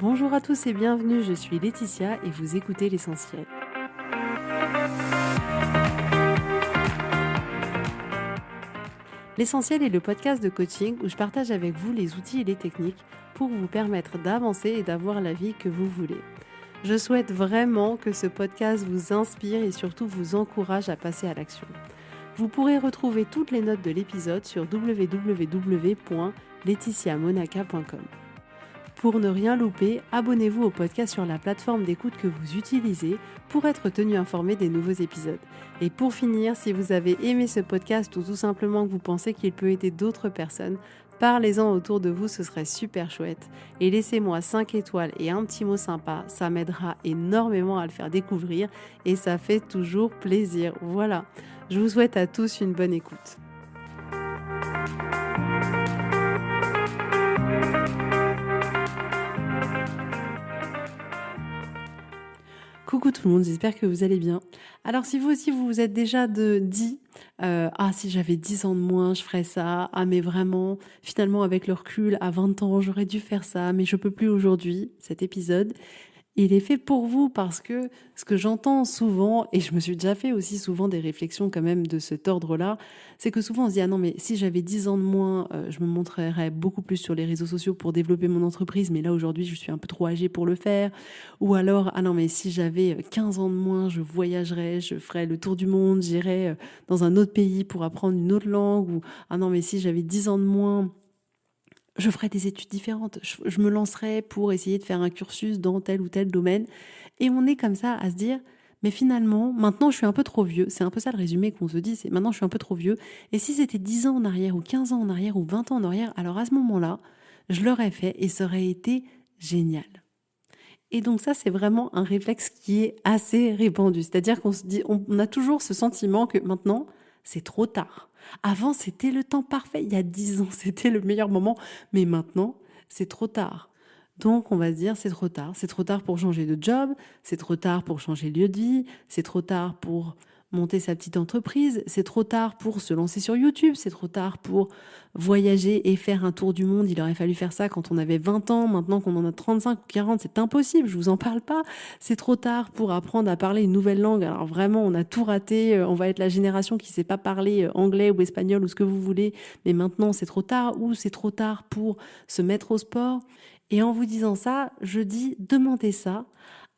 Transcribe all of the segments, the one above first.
Bonjour à tous et bienvenue, je suis Laetitia et vous écoutez l'essentiel. L'essentiel est le podcast de coaching où je partage avec vous les outils et les techniques pour vous permettre d'avancer et d'avoir la vie que vous voulez. Je souhaite vraiment que ce podcast vous inspire et surtout vous encourage à passer à l'action. Vous pourrez retrouver toutes les notes de l'épisode sur www.laetitiamonaca.com. Pour ne rien louper, abonnez-vous au podcast sur la plateforme d'écoute que vous utilisez pour être tenu informé des nouveaux épisodes. Et pour finir, si vous avez aimé ce podcast ou tout simplement que vous pensez qu'il peut aider d'autres personnes, parlez-en autour de vous, ce serait super chouette. Et laissez-moi 5 étoiles et un petit mot sympa, ça m'aidera énormément à le faire découvrir et ça fait toujours plaisir. Voilà, je vous souhaite à tous une bonne écoute. Coucou tout le monde, j'espère que vous allez bien. Alors si vous aussi vous vous êtes déjà dit si j'avais 10 ans de moins je ferais ça, mais vraiment finalement avec le recul à 20 ans j'aurais dû faire ça mais je peux plus aujourd'hui, cet épisode il est fait pour vous parce que ce que j'entends souvent, et je me suis déjà fait aussi souvent des réflexions quand même de cet ordre-là, c'est que souvent on se dit « Ah non, mais si j'avais 10 ans de moins, je me montrerais beaucoup plus sur les réseaux sociaux pour développer mon entreprise, mais là aujourd'hui je suis un peu trop âgée pour le faire. » Ou alors « Ah non, mais si j'avais 15 ans de moins, je voyagerais, je ferais le tour du monde, j'irais dans un autre pays pour apprendre une autre langue. » Ou « Ah non, mais si j'avais 10 ans de moins... » je ferais des études différentes, je me lancerais pour essayer de faire un cursus dans tel ou tel domaine. Et on est comme ça à se dire, mais finalement, maintenant je suis un peu trop vieux. C'est un peu ça le résumé qu'on se dit, c'est maintenant je suis un peu trop vieux. Et si c'était 10 ans en arrière, ou 15 ans en arrière, ou 20 ans en arrière, alors à ce moment-là, je l'aurais fait et ça aurait été génial. Et donc ça, c'est vraiment un réflexe qui est assez répandu. C'est-à-dire qu'on se dit, on a toujours ce sentiment que maintenant, c'est trop tard. Avant, c'était le temps parfait. Il y a 10 ans, c'était le meilleur moment. Mais maintenant, c'est trop tard. Donc, on va se dire, c'est trop tard. C'est trop tard pour changer de job. C'est trop tard pour changer de lieu de vie. C'est trop tard pour monter sa petite entreprise. C'est trop tard pour se lancer sur YouTube. C'est trop tard pour voyager et faire un tour du monde. Il aurait fallu faire ça quand on avait 20 ans. Maintenant qu'on en a 35 ou 40, c'est impossible. Je vous en parle pas. C'est trop tard pour apprendre à parler une nouvelle langue. Alors vraiment, on a tout raté. On va être la génération qui sait pas parler anglais ou espagnol ou ce que vous voulez. Mais maintenant, c'est trop tard. Ou c'est trop tard pour se mettre au sport. Et en vous disant ça, je dis, demandez ça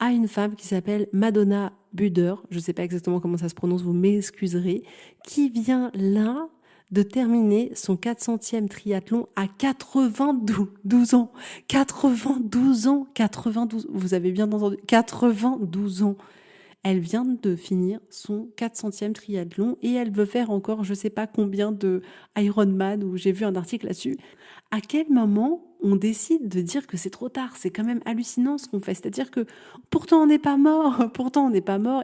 à une femme qui s'appelle Madonna Buder, je ne sais pas exactement comment ça se prononce, vous m'excuserez, qui vient là de terminer son 400e triathlon à 92 ans. 92 ans, 92, vous avez bien entendu, 92 ans. Elle vient de finir son 400e triathlon et elle veut faire encore je ne sais pas combien de Ironman, où j'ai vu un article là-dessus. À quel moment on décide de dire que c'est trop tard? C'est quand même hallucinant ce qu'on fait. C'est-à-dire que pourtant on n'est pas mort,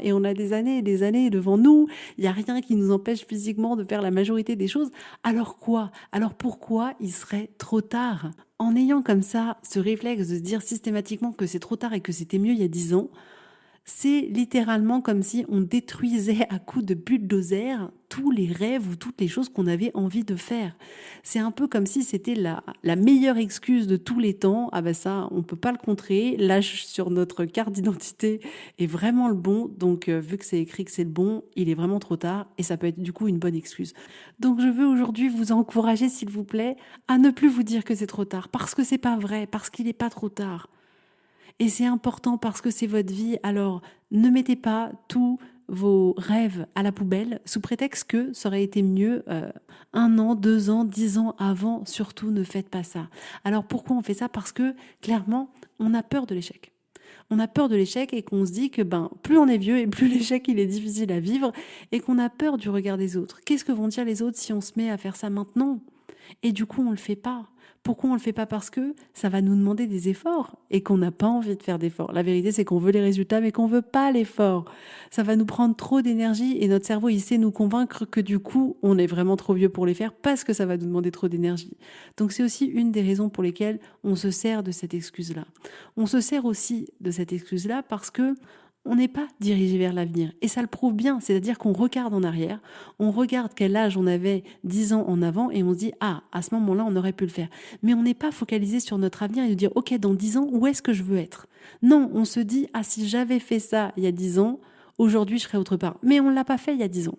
et on a des années devant nous. Il n'y a rien qui nous empêche physiquement de faire la majorité des choses. Alors quoi? Alors pourquoi il serait trop tard? En ayant comme ça ce réflexe de se dire systématiquement que c'est trop tard et que c'était mieux il y a 10 ans, c'est littéralement comme si on détruisait à coups de bulldozer tous les rêves ou toutes les choses qu'on avait envie de faire. C'est un peu comme si c'était la meilleure excuse de tous les temps. Ah ben ça, on peut pas le contrer. L'âge sur notre carte d'identité est vraiment le bon. Donc, vu que c'est écrit que c'est le bon, il est vraiment trop tard et ça peut être du coup une bonne excuse. Donc, je veux aujourd'hui vous encourager, s'il vous plaît, à ne plus vous dire que c'est trop tard parce que c'est pas vrai, parce qu'il n'est pas trop tard. Et c'est important parce que c'est votre vie, alors ne mettez pas tous vos rêves à la poubelle sous prétexte que ça aurait été mieux 1 an, 2 ans, 10 ans avant. Surtout, ne faites pas ça. Alors pourquoi on fait ça? Parce que clairement, on a peur de l'échec. On a peur de l'échec et qu'on se dit que plus on est vieux et plus l'échec il est difficile à vivre et qu'on a peur du regard des autres. Qu'est-ce que vont dire les autres si on se met à faire ça maintenant? Et du coup, on le fait pas. Pourquoi on le fait pas? Parce que ça va nous demander des efforts et qu'on n'a pas envie de faire d'efforts. La vérité, c'est qu'on veut les résultats, mais qu'on veut pas l'effort. Ça va nous prendre trop d'énergie et notre cerveau, il sait nous convaincre que du coup, on est vraiment trop vieux pour les faire parce que ça va nous demander trop d'énergie. Donc, c'est aussi une des raisons pour lesquelles on se sert de cette excuse-là. On se sert aussi de cette excuse-là parce que on n'est pas dirigé vers l'avenir. Et ça le prouve bien, c'est-à-dire qu'on regarde en arrière, on regarde quel âge on avait 10 ans en avant et on se dit « Ah, à ce moment-là, on aurait pu le faire ». Mais on n'est pas focalisé sur notre avenir et de dire « Ok, dans 10 ans, où est-ce que je veux être ?» Non, on se dit « Ah, si j'avais fait ça il y a 10 ans, aujourd'hui, je serais autre part. » Mais on ne l'a pas fait il y a 10 ans.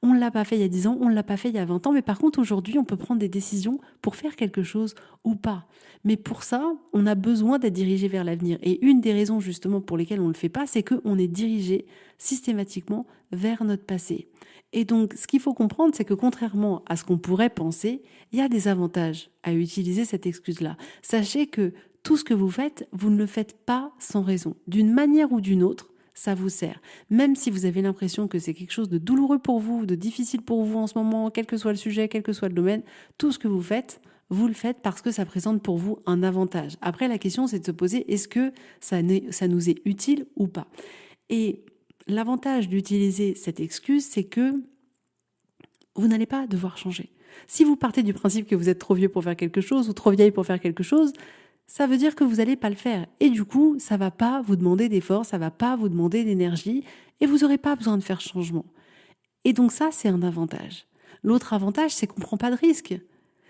On ne l'a pas fait il y a 10 ans, on ne l'a pas fait il y a 20 ans, mais par contre aujourd'hui on peut prendre des décisions pour faire quelque chose ou pas. Mais pour ça, on a besoin d'être dirigé vers l'avenir. Et une des raisons justement pour lesquelles on ne le fait pas, c'est qu'on est dirigé systématiquement vers notre passé. Et donc ce qu'il faut comprendre, c'est que contrairement à ce qu'on pourrait penser, il y a des avantages à utiliser cette excuse-là. Sachez que tout ce que vous faites, vous ne le faites pas sans raison. D'une manière ou d'une autre, ça vous sert. Même si vous avez l'impression que c'est quelque chose de douloureux pour vous, de difficile pour vous en ce moment, quel que soit le sujet, quel que soit le domaine, tout ce que vous le faites parce que ça présente pour vous un avantage. Après, la question, c'est de se poser, est-ce que ça nous est utile ou pas? Et l'avantage d'utiliser cette excuse, c'est que vous n'allez pas devoir changer. Si vous partez du principe que vous êtes trop vieux pour faire quelque chose ou trop vieille pour faire quelque chose, ça veut dire que vous n'allez pas le faire. Et du coup, ça va pas vous demander d'effort, ça va pas vous demander d'énergie et vous n'aurez pas besoin de faire changement. Et donc ça, c'est un avantage. L'autre avantage, c'est qu'on ne prend pas de risque.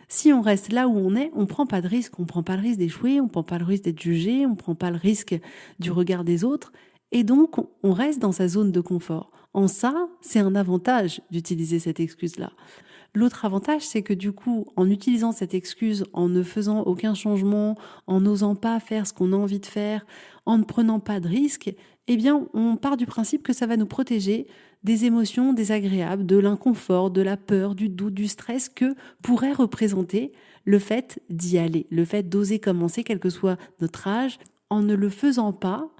Si on reste là où on ne prend pas de risque. On ne prend pas le risque d'échouer, on ne prend pas le risque d'être jugé, on ne prend pas le risque du regard des autres. Et donc, on reste dans sa zone de confort. En ça, c'est un avantage d'utiliser cette excuse-là. L'autre avantage, c'est que du coup, en utilisant cette excuse, en ne faisant aucun changement, en n'osant pas faire ce qu'on a envie de faire, en ne prenant pas de risques, eh bien, on part du principe que ça va nous protéger des émotions désagréables, de l'inconfort, de la peur, du doute, du stress que pourrait représenter le fait d'y aller, le fait d'oser commencer, quel que soit notre âge. En ne le faisant pas,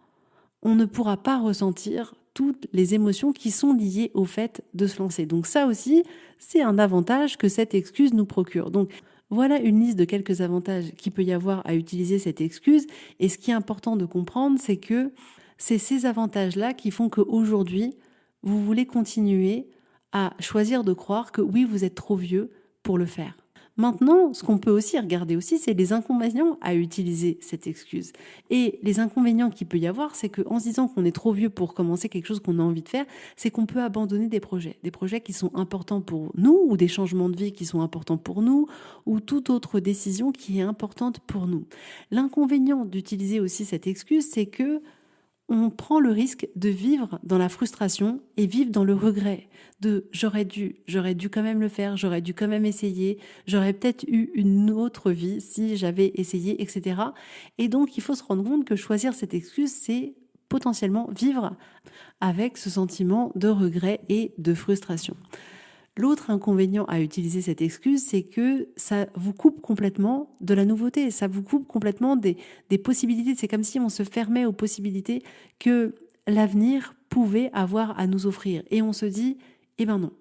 on ne pourra pas ressentir toutes les émotions qui sont liées au fait de se lancer. Donc ça aussi, c'est un avantage que cette excuse nous procure. Donc voilà une liste de quelques avantages qu'il peut y avoir à utiliser cette excuse. Et ce qui est important de comprendre, c'est que c'est ces avantages-là qui font qu'aujourd'hui, vous voulez continuer à choisir de croire que oui, vous êtes trop vieux pour le faire. Maintenant, ce qu'on peut aussi regarder aussi, c'est les inconvénients à utiliser cette excuse. Et les inconvénients qu'il peut y avoir, c'est qu'en se disant qu'on est trop vieux pour commencer quelque chose qu'on a envie de faire, c'est qu'on peut abandonner des projets qui sont importants pour nous, ou des changements de vie qui sont importants pour nous, ou toute autre décision qui est importante pour nous. L'inconvénient d'utiliser aussi cette excuse, c'est que on prend le risque de vivre dans la frustration et vivre dans le regret de j'aurais dû quand même le faire, j'aurais dû quand même essayer, j'aurais peut-être eu une autre vie si j'avais essayé, etc. Et donc, il faut se rendre compte que choisir cette excuse, c'est potentiellement vivre avec ce sentiment de regret et de frustration. L'autre inconvénient à utiliser cette excuse, c'est que ça vous coupe complètement de la nouveauté, ça vous coupe complètement des possibilités. C'est comme si on se fermait aux possibilités que l'avenir pouvait avoir à nous offrir. Et on se dit, eh ben non,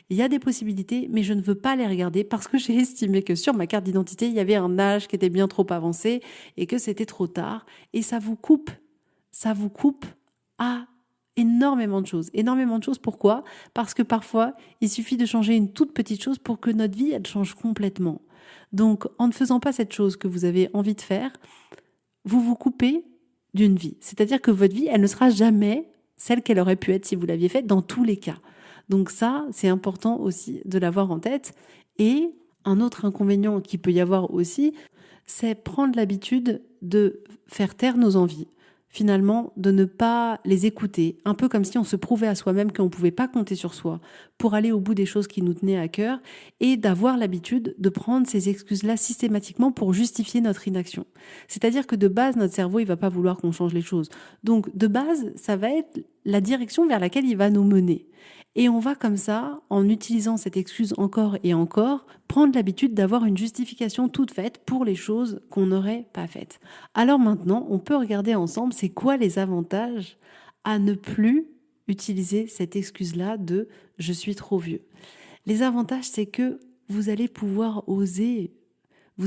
il y a des possibilités, mais je ne veux pas les regarder parce que j'ai estimé que sur ma carte d'identité, il y avait un âge qui était bien trop avancé et que c'était trop tard. Et ça vous coupe à énormément de choses. Énormément de choses, pourquoi ? Parce que parfois, il suffit de changer une toute petite chose pour que notre vie, elle change complètement. Donc, en ne faisant pas cette chose que vous avez envie de faire, vous vous coupez d'une vie. C'est-à-dire que votre vie, elle ne sera jamais celle qu'elle aurait pu être si vous l'aviez faite dans tous les cas. Donc ça, c'est important aussi de l'avoir en tête. Et un autre inconvénient qui peut y avoir aussi, c'est prendre l'habitude de faire taire nos envies. Finalement, de ne pas les écouter, un peu comme si on se prouvait à soi-même qu'on ne pouvait pas compter sur soi pour aller au bout des choses qui nous tenaient à cœur et d'avoir l'habitude de prendre ces excuses-là systématiquement pour justifier notre inaction. C'est-à-dire que de base, notre cerveau, il va pas vouloir qu'on change les choses. Donc, de base, ça va être la direction vers laquelle il va nous mener. Et on va comme ça, en utilisant cette excuse encore et encore, prendre l'habitude d'avoir une justification toute faite pour les choses qu'on n'aurait pas faites. Alors maintenant, on peut regarder ensemble c'est quoi les avantages à ne plus utiliser cette excuse-là de « je suis trop vieux ». Les avantages, c'est que vous allez pouvoir oser vous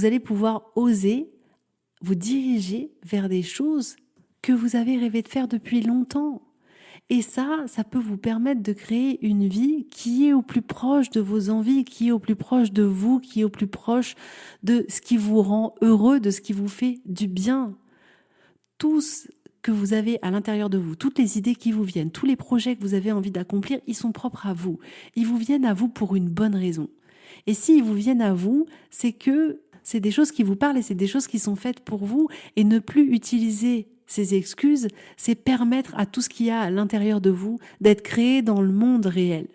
diriger vers des choses que vous avez rêvé de faire depuis longtemps. Et ça peut vous permettre de créer une vie qui est au plus proche de vos envies, qui est au plus proche de vous, qui est au plus proche de ce qui vous rend heureux, de ce qui vous fait du bien. Tout que vous avez à l'intérieur de vous, toutes les idées qui vous viennent, tous les projets que vous avez envie d'accomplir, ils sont propres à vous. Ils vous viennent à vous pour une bonne raison. Et s'ils vous viennent à vous, c'est que c'est des choses qui vous parlent et c'est des choses qui sont faites pour vous. Et ne plus utiliser ces excuses, c'est permettre à tout ce qu'il y a à l'intérieur de vous d'être créé dans le monde réel.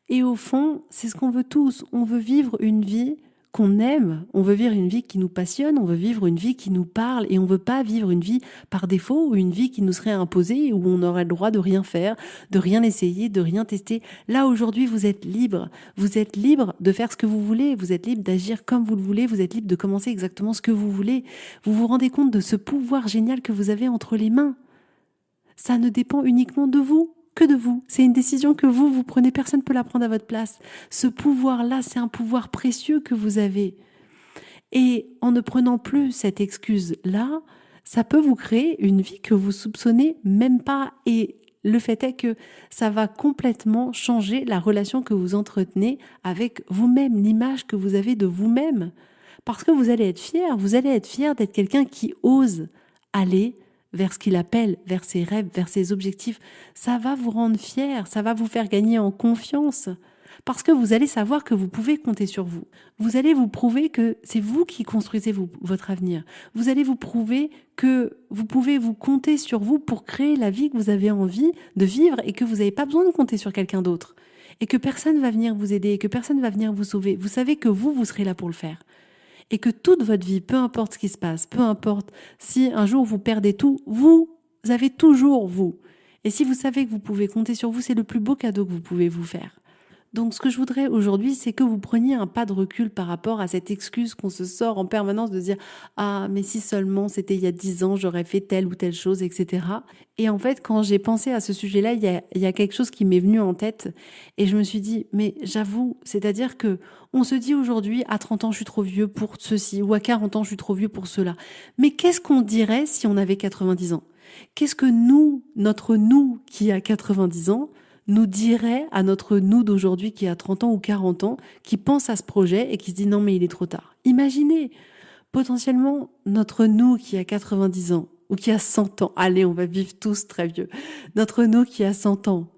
Et au fond, c'est ce qu'on veut tous. On veut vivre une vie qu'on aime, on veut vivre une vie qui nous passionne, on veut vivre une vie qui nous parle et on veut pas vivre une vie par défaut ou une vie qui nous serait imposée où on aurait le droit de rien faire, de rien essayer, de rien tester. Là, aujourd'hui, vous êtes libre. Vous êtes libre de faire ce que vous voulez, vous êtes libre d'agir comme vous le voulez, vous êtes libre de commencer exactement ce que vous voulez. Vous vous rendez compte de ce pouvoir génial que vous avez entre les mains. Ça ne dépend uniquement de vous. Que de vous. C'est une décision que vous prenez, personne ne peut la prendre à votre place. Ce pouvoir-là, c'est un pouvoir précieux que vous avez. Et en ne prenant plus cette excuse-là, ça peut vous créer une vie que vous soupçonnez même pas. Et le fait est que ça va complètement changer la relation que vous entretenez avec vous-même, l'image que vous avez de vous-même. Parce que vous allez être fier d'être quelqu'un qui ose aller vers ce qu'il appelle, vers ses rêves, vers ses objectifs. Ça va vous rendre fier, ça va vous faire gagner en confiance. Parce que vous allez savoir que vous pouvez compter sur vous. Vous allez vous prouver que c'est vous qui construisez votre avenir. Vous allez vous prouver que vous pouvez vous compter sur vous pour créer la vie que vous avez envie de vivre et que vous n'avez pas besoin de compter sur quelqu'un d'autre. Et que personne ne va venir vous aider et que personne ne va venir vous sauver. Vous savez que vous serez là pour le faire. Et que toute votre vie, peu importe ce qui se passe, peu importe si un jour vous perdez tout, vous avez toujours vous. Et si vous savez que vous pouvez compter sur vous, c'est le plus beau cadeau que vous pouvez vous faire. Donc ce que je voudrais aujourd'hui, c'est que vous preniez un pas de recul par rapport à cette excuse qu'on se sort en permanence de dire « Ah, mais si seulement c'était il y a 10 ans, j'aurais fait telle ou telle chose, etc. » Et en fait, quand j'ai pensé à ce sujet-là, il y a quelque chose qui m'est venu en tête et je me suis dit « Mais j'avoue, c'est-à-dire que on se dit aujourd'hui, à 30 ans, je suis trop vieux pour ceci ou à 40 ans, je suis trop vieux pour cela. Mais qu'est-ce qu'on dirait si on avait 90 ans ? Qu'est-ce que nous, notre nous qui a 90 ans, nous dirait à notre nous d'aujourd'hui qui a 30 ans ou 40 ans, qui pense à ce projet et qui se dit non mais il est trop tard. Imaginez, potentiellement, notre nous qui a 90 ans ou qui a 100 ans, allez, on va vivre tous très vieux, notre nous qui a 100 ans,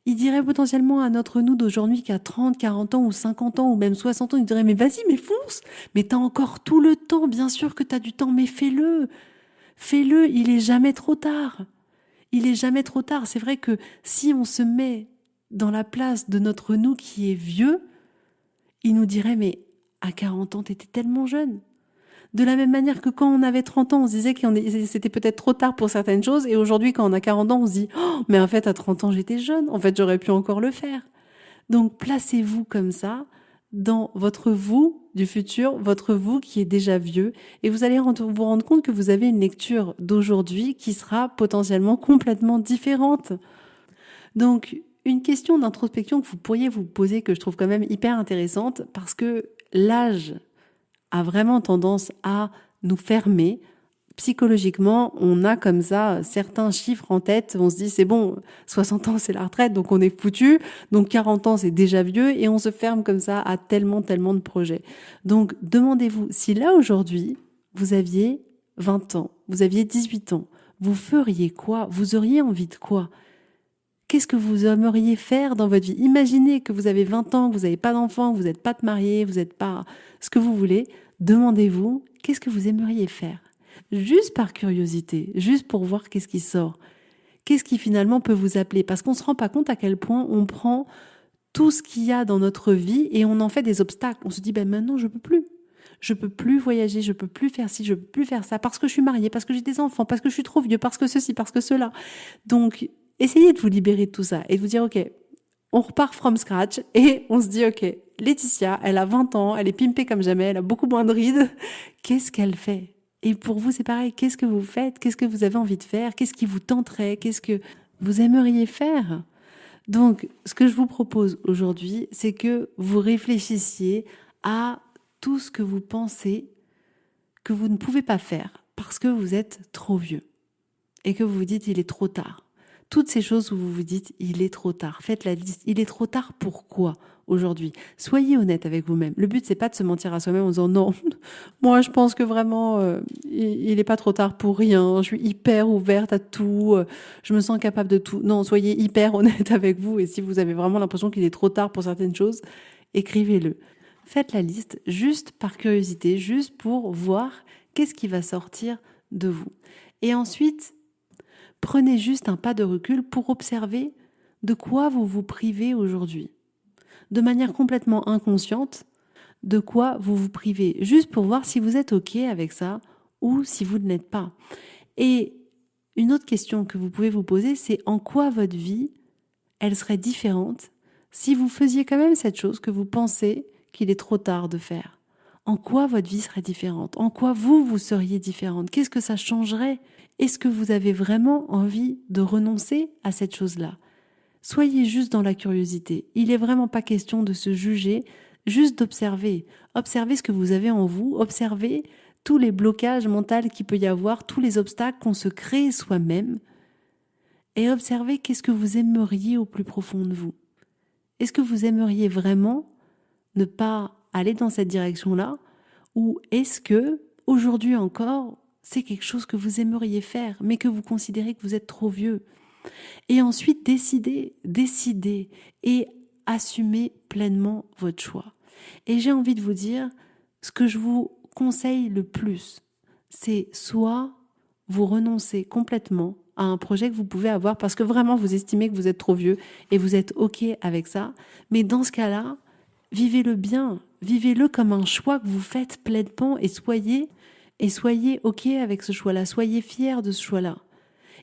il dirait potentiellement à notre nous d'aujourd'hui qui a 30, 40 ans ou 50 ans ou même 60 ans, il dirait mais vas-y, mais fonce, mais t'as encore tout le temps, bien sûr que t'as du temps, mais fais-le, fais-le, il est jamais trop tard. Il est jamais trop tard. C'est vrai que si on se met dans la place de notre nous qui est vieux, il nous dirait mais à 40 ans, t'étais tellement jeune. De la même manière que quand on avait 30 ans, on se disait que c'était peut-être trop tard pour certaines choses et aujourd'hui quand on a 40 ans, on se dit oh, mais en fait à 30 ans, j'étais jeune. En fait, j'aurais pu encore le faire. Donc placez-vous comme ça dans votre vous du futur, votre vous qui est déjà vieux, et vous allez vous rendre compte que vous avez une lecture d'aujourd'hui qui sera potentiellement complètement différente. Donc, une question d'introspection que vous pourriez vous poser, que je trouve quand même hyper intéressante, parce que l'âge a vraiment tendance à nous fermer. Psychologiquement, on a comme ça certains chiffres en tête, on se dit c'est bon, 60 ans c'est la retraite, donc on est foutu, donc 40 ans c'est déjà vieux, et on se ferme comme ça à tellement de projets. Donc demandez-vous, si là aujourd'hui, vous aviez 20 ans, vous aviez 18 ans, vous feriez quoi ? Vous auriez envie de quoi ? Qu'est-ce que vous aimeriez faire dans votre vie ? Imaginez que vous avez 20 ans, que vous n'avez pas d'enfant, que vous n'êtes pas marié, vous n'êtes pas ce que vous voulez, demandez-vous, qu'est-ce que vous aimeriez faire ? Juste par curiosité, juste pour voir qu'est-ce qui sort. Qu'est-ce qui finalement peut vous appeler ? Parce qu'on ne se rend pas compte à quel point on prend tout ce qu'il y a dans notre vie et on en fait des obstacles. On se dit, ben maintenant je peux plus. Je peux plus voyager, je peux plus faire ci, je peux plus faire ça parce que je suis mariée, parce que j'ai des enfants, parce que je suis trop vieux, parce que ceci, parce que cela. Donc, essayez de vous libérer de tout ça et de vous dire, ok, on repart from scratch et on se dit, ok, Laetitia, elle a 20 ans, elle est pimpée comme jamais, elle a beaucoup moins de rides. Qu'est-ce qu'elle fait ? Et pour vous, c'est pareil. Qu'est-ce que vous faites ? Qu'est-ce que vous avez envie de faire ? Qu'est-ce qui vous tenterait ? Qu'est-ce que vous aimeriez faire ? Donc, ce que je vous propose aujourd'hui, c'est que vous réfléchissiez à tout ce que vous pensez que vous ne pouvez pas faire parce que vous êtes trop vieux et que vous vous dites il est trop tard. Toutes ces choses où vous vous dites il est trop tard. Faites la liste. Il est trop tard pourquoi ? aujourd'hui. Soyez honnête avec vous-même. Le but, c'est pas de se mentir à soi-même en disant non, moi je pense que vraiment il est pas trop tard pour rien, je suis hyper ouverte à tout, je me sens capable de tout. Non, soyez hyper honnête avec vous et si vous avez vraiment l'impression qu'il est trop tard pour certaines choses, écrivez-le. Faites la liste juste par curiosité, juste pour voir qu'est-ce qui va sortir de vous. Et ensuite, prenez juste un pas de recul pour observer de quoi vous vous privez aujourd'hui. De manière complètement inconsciente, de quoi vous vous privez, juste pour voir si vous êtes OK avec ça ou si vous ne l'êtes pas. Et une autre question que vous pouvez vous poser, c'est en quoi votre vie, elle serait différente si vous faisiez quand même cette chose que vous pensez qu'il est trop tard de faire. En quoi votre vie serait différente? En quoi vous seriez différente? Qu'est-ce que ça changerait? Est-ce que vous avez vraiment envie de renoncer à cette chose-là? Soyez juste dans la curiosité. Il n'est vraiment pas question de se juger, juste d'observer. Observez ce que vous avez en vous, observez tous les blocages mentaux qu'il peut y avoir, tous les obstacles qu'on se crée soi-même, et observez qu'est-ce que vous aimeriez au plus profond de vous. Est-ce que vous aimeriez vraiment ne pas aller dans cette direction-là, ou est-ce que, aujourd'hui encore, c'est quelque chose que vous aimeriez faire, mais que vous considérez que vous êtes trop vieux? Et ensuite, décidez et assumez pleinement votre choix. Et j'ai envie de vous dire, ce que je vous conseille le plus, c'est soit vous renoncez complètement à un projet que vous pouvez avoir parce que vraiment vous estimez que vous êtes trop vieux et vous êtes OK avec ça. Mais dans ce cas-là, vivez-le bien, vivez-le comme un choix que vous faites pleinement et soyez OK avec ce choix-là, soyez fiers de ce choix-là.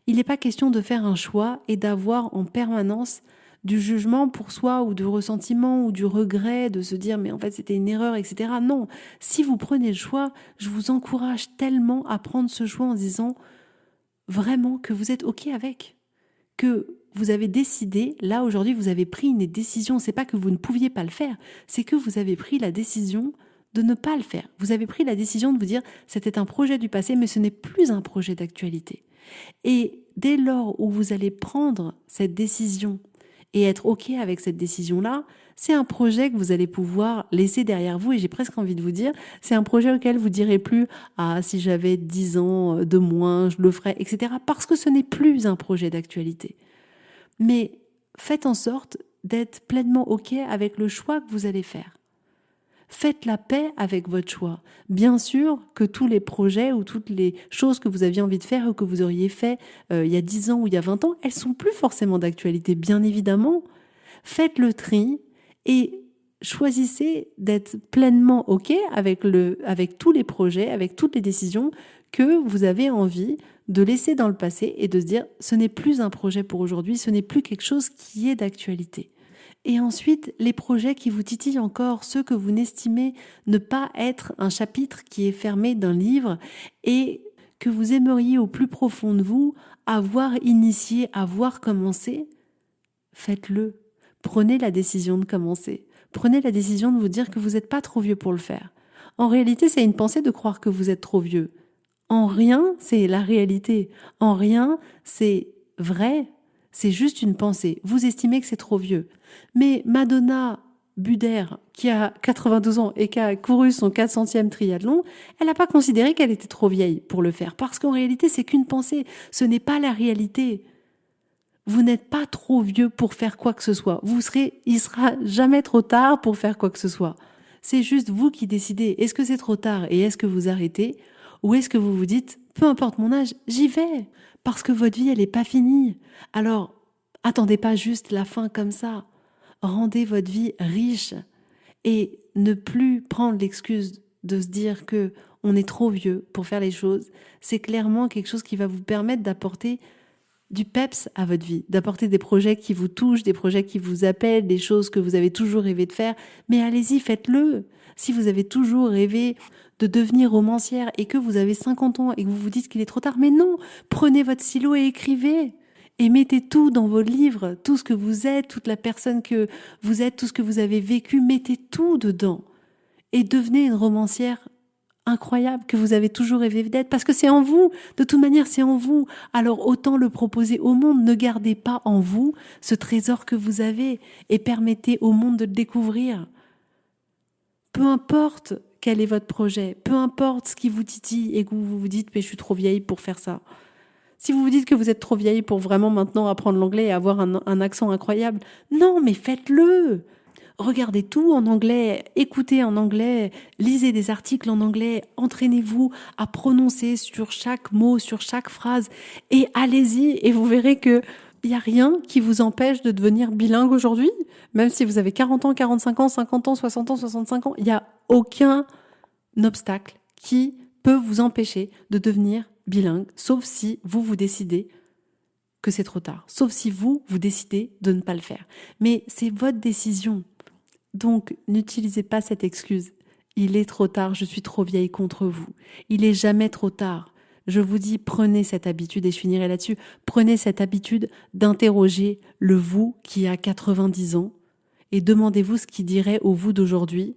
Il n'est pas question de faire un choix et d'avoir en permanence du jugement pour soi ou du ressentiment ou du regret, de se dire mais en fait c'était une erreur, etc. Non, si vous prenez le choix, je vous encourage tellement à prendre ce choix en disant vraiment que vous êtes OK avec, que vous avez décidé, là aujourd'hui vous avez pris une décision, c'est pas que vous ne pouviez pas le faire, c'est que vous avez pris la décision de ne pas le faire. Vous avez pris la décision de vous dire c'était un projet du passé mais ce n'est plus un projet d'actualité. Et dès lors où vous allez prendre cette décision et être OK avec cette décision-là, c'est un projet que vous allez pouvoir laisser derrière vous. Et j'ai presque envie de vous dire, c'est un projet auquel vous direz plus « Ah, si j'avais 10 ans de moins, je le ferais, etc. » Parce que ce n'est plus un projet d'actualité. Mais faites en sorte d'être pleinement OK avec le choix que vous allez faire. Faites la paix avec votre choix. Bien sûr que tous les projets ou toutes les choses que vous aviez envie de faire ou que vous auriez fait il y a 10 ans ou il y a 20 ans, elles sont plus forcément d'actualité, bien évidemment. Faites le tri et choisissez d'être pleinement OK avec tous les projets, avec toutes les décisions que vous avez envie de laisser dans le passé et de se dire ce n'est plus un projet pour aujourd'hui, ce n'est plus quelque chose qui est d'actualité. Et ensuite, les projets qui vous titillent encore, ceux que vous n'estimez ne pas être un chapitre qui est fermé d'un livre et que vous aimeriez au plus profond de vous avoir initié, avoir commencé, faites-le. Prenez la décision de commencer. Prenez la décision de vous dire que vous n'êtes pas trop vieux pour le faire. En réalité, c'est une pensée de croire que vous êtes trop vieux. En rien, c'est la réalité. En rien, c'est vrai. C'est juste une pensée. Vous estimez que c'est trop vieux. Mais Madonna Buder, qui a 92 ans et qui a couru son 400e triathlon, elle n'a pas considéré qu'elle était trop vieille pour le faire. Parce qu'en réalité, c'est qu'une pensée. Ce n'est pas la réalité. Vous n'êtes pas trop vieux pour faire quoi que ce soit. Il sera jamais trop tard pour faire quoi que ce soit. C'est juste vous qui décidez. Est-ce que c'est trop tard et est-ce que vous arrêtez? Ou est-ce que vous vous dites, peu importe mon âge, j'y vais? Parce que votre vie, elle n'est pas finie. Alors, attendez pas juste la fin comme ça. Rendez votre vie riche et ne plus prendre l'excuse de se dire que on est trop vieux pour faire les choses. C'est clairement quelque chose qui va vous permettre d'apporter du peps à votre vie, d'apporter des projets qui vous touchent, des projets qui vous appellent, des choses que vous avez toujours rêvé de faire. Mais allez-y, faites-le. Si vous avez toujours rêvé de devenir romancière et que vous avez 50 ans et que vous vous dites qu'il est trop tard, mais non, prenez votre stylo et écrivez. Et mettez tout dans vos livres, tout ce que vous êtes, toute la personne que vous êtes, tout ce que vous avez vécu, mettez tout dedans. Et devenez une romancière incroyable que vous avez toujours rêvé d'être, parce que c'est en vous, de toute manière c'est en vous. Alors autant le proposer au monde, ne gardez pas en vous ce trésor que vous avez et permettez au monde de le découvrir. Peu importe quel est votre projet, peu importe ce qui vous titille et que vous vous dites mais je suis trop vieille pour faire ça. Si vous vous dites que vous êtes trop vieille pour vraiment maintenant apprendre l'anglais et avoir un accent incroyable, non mais faites-le. Regardez tout en anglais, écoutez en anglais, lisez des articles en anglais, entraînez-vous à prononcer sur chaque mot, sur chaque phrase et allez-y et vous verrez que il n'y a rien qui vous empêche de devenir bilingue aujourd'hui, même si vous avez 40 ans, 45 ans, 50 ans, 60 ans, 65 ans, il n'y a aucun obstacle qui peut vous empêcher de devenir bilingue, sauf si vous décidez que c'est trop tard, sauf si vous décidez de ne pas le faire. Mais c'est votre décision. Donc, n'utilisez pas cette excuse. Il est trop tard, je suis trop vieille contre vous. Il est jamais trop tard. Je vous dis, prenez cette habitude, et je finirai là-dessus, prenez cette habitude d'interroger le vous qui a 90 ans et demandez-vous ce qu'il dirait au vous d'aujourd'hui.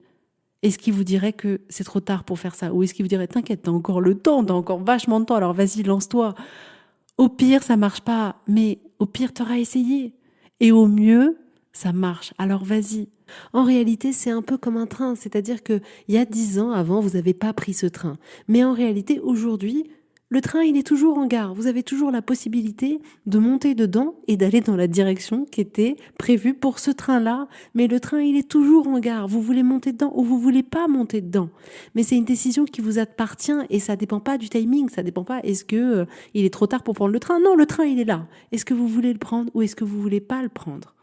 Est-ce qu'il vous dirait que c'est trop tard pour faire ça? Ou est-ce qu'il vous dirait, t'inquiète, t'as encore le temps, t'as encore vachement de temps, alors vas-y, lance-toi. Au pire, ça marche pas, mais au pire, t'auras essayé. Et au mieux, ça marche, alors vas-y. En réalité, c'est un peu comme un train, c'est-à-dire que il y a 10 ans avant, vous n'avez pas pris ce train. Mais en réalité, aujourd'hui, le train, il est toujours en gare. Vous avez toujours la possibilité de monter dedans et d'aller dans la direction qui était prévue pour ce train-là. Mais le train, il est toujours en gare. Vous voulez monter dedans ou vous voulez pas monter dedans. Mais c'est une décision qui vous appartient et ça dépend pas du timing. Ça dépend pas, est-ce que il est trop tard pour prendre le train? Non, le train, il est là. Est-ce que vous voulez le prendre ou est-ce que vous voulez pas le prendre?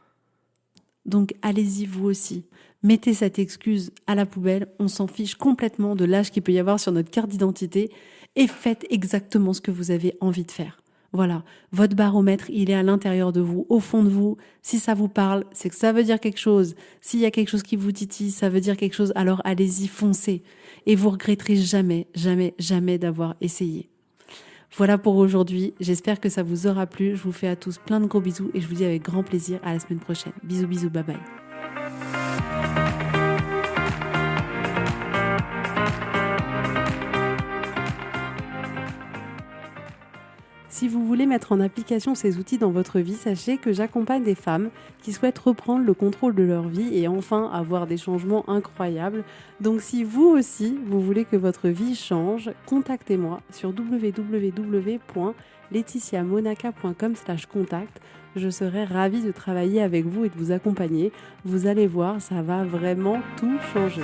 Donc allez-y vous aussi. Mettez cette excuse à la poubelle, on s'en fiche complètement de l'âge qu'il peut y avoir sur notre carte d'identité et faites exactement ce que vous avez envie de faire. Voilà, votre baromètre, il est à l'intérieur de vous, au fond de vous. Si ça vous parle, c'est que ça veut dire quelque chose. S'il y a quelque chose qui vous titille, ça veut dire quelque chose, alors allez-y, foncez. Et vous regretterez jamais, jamais, jamais d'avoir essayé. Voilà pour aujourd'hui, j'espère que ça vous aura plu. Je vous fais à tous plein de gros bisous et je vous dis avec grand plaisir à la semaine prochaine. Bisous, bisous, bye bye. Si vous voulez mettre en application ces outils dans votre vie, sachez que j'accompagne des femmes qui souhaitent reprendre le contrôle de leur vie et enfin avoir des changements incroyables. Donc si vous aussi, vous voulez que votre vie change, contactez-moi sur www.laetitiamonaca.com/contact. Je serai ravie de travailler avec vous et de vous accompagner. Vous allez voir, ça va vraiment tout changer.